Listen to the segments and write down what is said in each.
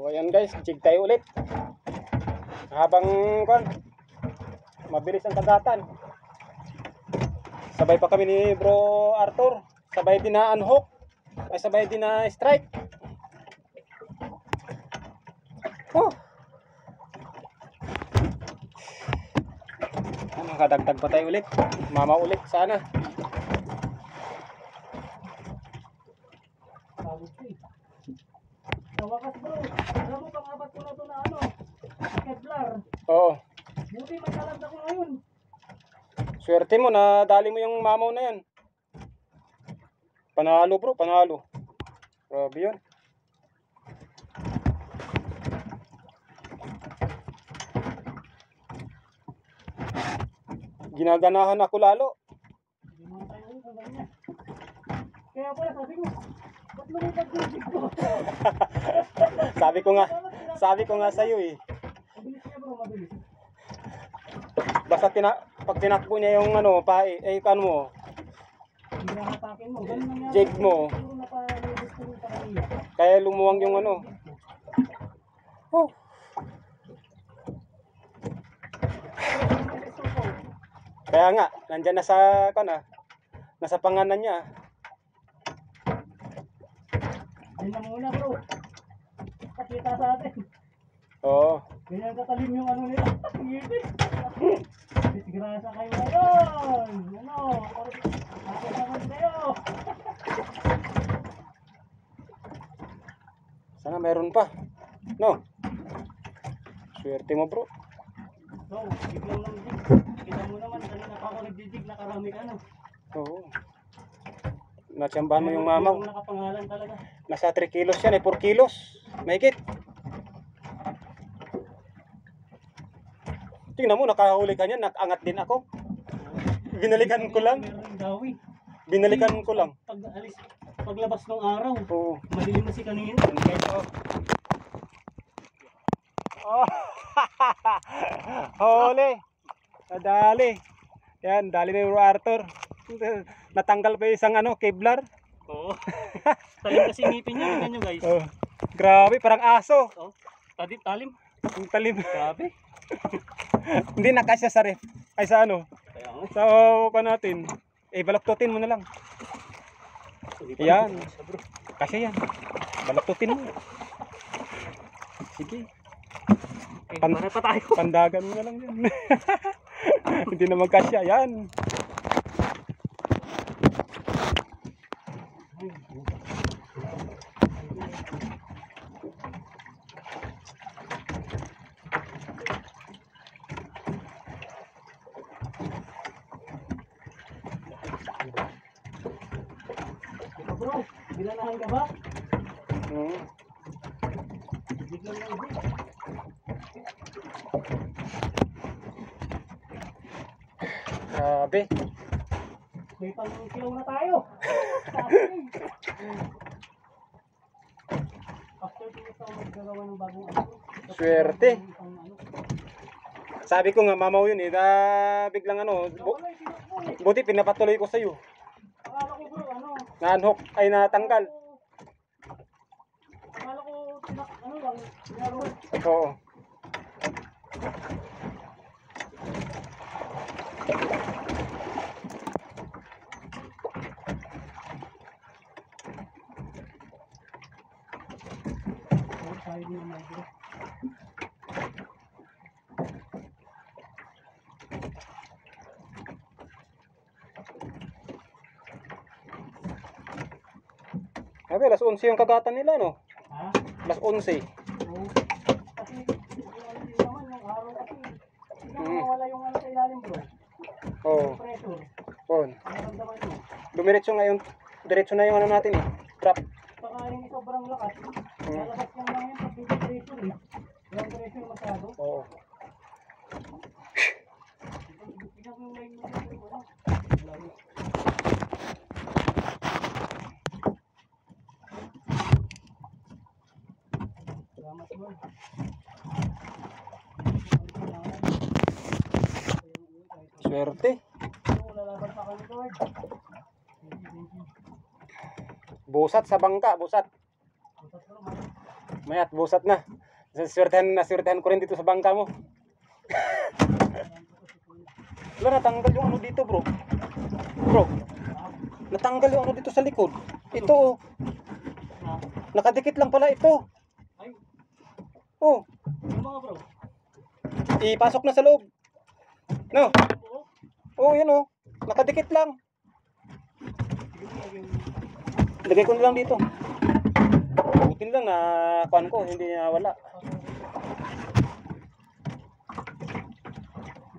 So ayan guys, jig tayo ulit. Habang mabilis ang kagatan. Sabay pa kami ni Bro Arthur. Sabay din na unhook. Ay sabay din na strike. Oh. Makadagdag pa tayo ulit. Mama ulit sana. Sa wakas bro, alam mo pang-apat ko na ito na ano, Kevlar. Oo. Buti may kalag ako ngayon. Swerte mo na dali mo yung mamaw na yan. Panalo bro, panalo. Grabe yun. Ginaganahan ako lalo. Hindi mo tayo ulit ang ganyan. Kaya pala sabi ko, ba't lumipad yung jig ko? sabi ko nga sa'yo eh. Mabilis niya bro, mabilis. Basta pag tinakbo niya yung ano, kan mo, Hindi hatakin mo, ganun nangyari. jig mo. Puro napalibis ko rin sa kanila. Kaya lumuwang yung ano. Oh. Kaya nga, nandyan na sa nasa panganan niya. Yan na muna bro. Pakita sa atin. Oo. Ganyan katalim yung ano nila. Ngipin. Disgrasa kayo ngayon. Ano? Ako naman kayo. Sana meron pa. No. Swerte mo bro. So, biglang ng jig. Kita mo naman, kanina pa ako nagjidig, nakarami ka na. Oo. Natsambahan mo yung mamaw. Yung nakapangalan talaga. Nasa 3 kilos yan eh, 4 kilos. Mahigit. Tingnan mo, nakahuli ka niyan, nakangat din ako. Binalikan ko lang. Meron dawi. Binalikan ko lang. Paglabas ng araw, Oo. madilim na si kanina. Oh. Huli. Nadali. Yan, dali ni Bro Arthur. Natanggal pa isang Kevlar. Oo. Talim kasi ngipin niya, tingnan nyo guys. Oh. Grabe, parang aso. Oh. Talim. Ang talim. Grabe. Hindi nakasya sa ref. Ay sa ano? Kaya nga. Sa pa natin. Balaktutin mo na lang. Yan. Kasya yan. Balaktutin mo. Sige. Para pa tayo. Pandagan mo na lang yan. Hindi naman kasya. Yan. Bro, bilanahan ka ba? Hmm. Biglang ng jig. Grabe. May pang-kilaw na tayo. After 2 years ako maggagawa ng bagong ano. Swerte. Sabi ko nga mamaw yun eh. Biglang buti pinapatuloy ko sa'yo. Akala ko bro, Na-unhook ay natanggal. Akala ko lang, pinaroon. Oo. Tayo din naman bro. Sabi, alas 11 yung kagatan nila, no? Ha? Alas 11. Oo. Kasi, din naman yung araw kasi, hindi mawala yung sa ilalim bro. Oo. Pressure. On. Naramdaman mo. Dumiretso ngayon. Diretso na yung natin eh. Trap. Saka yung sobrang lakas, lalabas lang lang yan pag hindi pressure eh. Yung pressure masyado. Oo. Tingnan mo yung line mo sa bro, ano? Lalo. Salamat bro. Swerte. Lalaban pa kami Lord. Busat sa bangka, busat. Butas bro, man. Mayat, busat na. Naswertehan ko rin dito sa bangka mo. Wala, natanggal yung ano dito, bro. Bro, natanggal yung ano dito sa likod. Ito, oh. Nakadikit lang pala ito. Ay, Oh, yung mga bro. ipasok na sa loob. No? Oo. Oh, yun oh. Nakadikit lang. Lagay ko na lang dito. Butin lang na kuan ko, hindi na wala.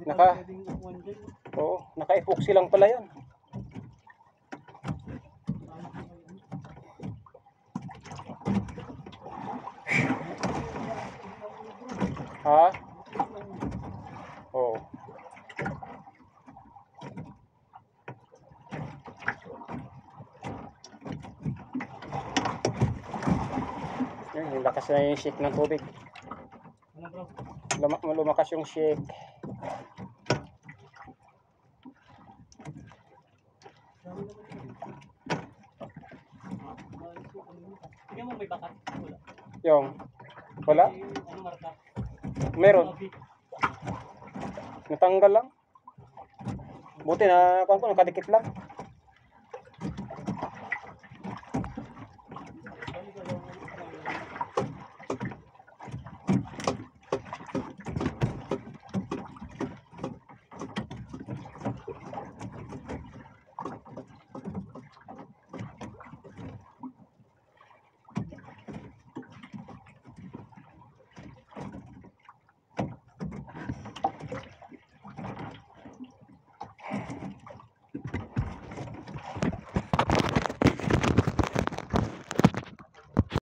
Naka, oo, naka-epoxy lang pala yan. Ha? Oo. Yung lakas na yung shake ng tubig. Ano bro? Lumakas yung shake. Tingnan mo may bakat. Wala. Yung, wala? Ano marka? Meron. Natanggal lang. Buti na, kuan ko, nakadikit lang.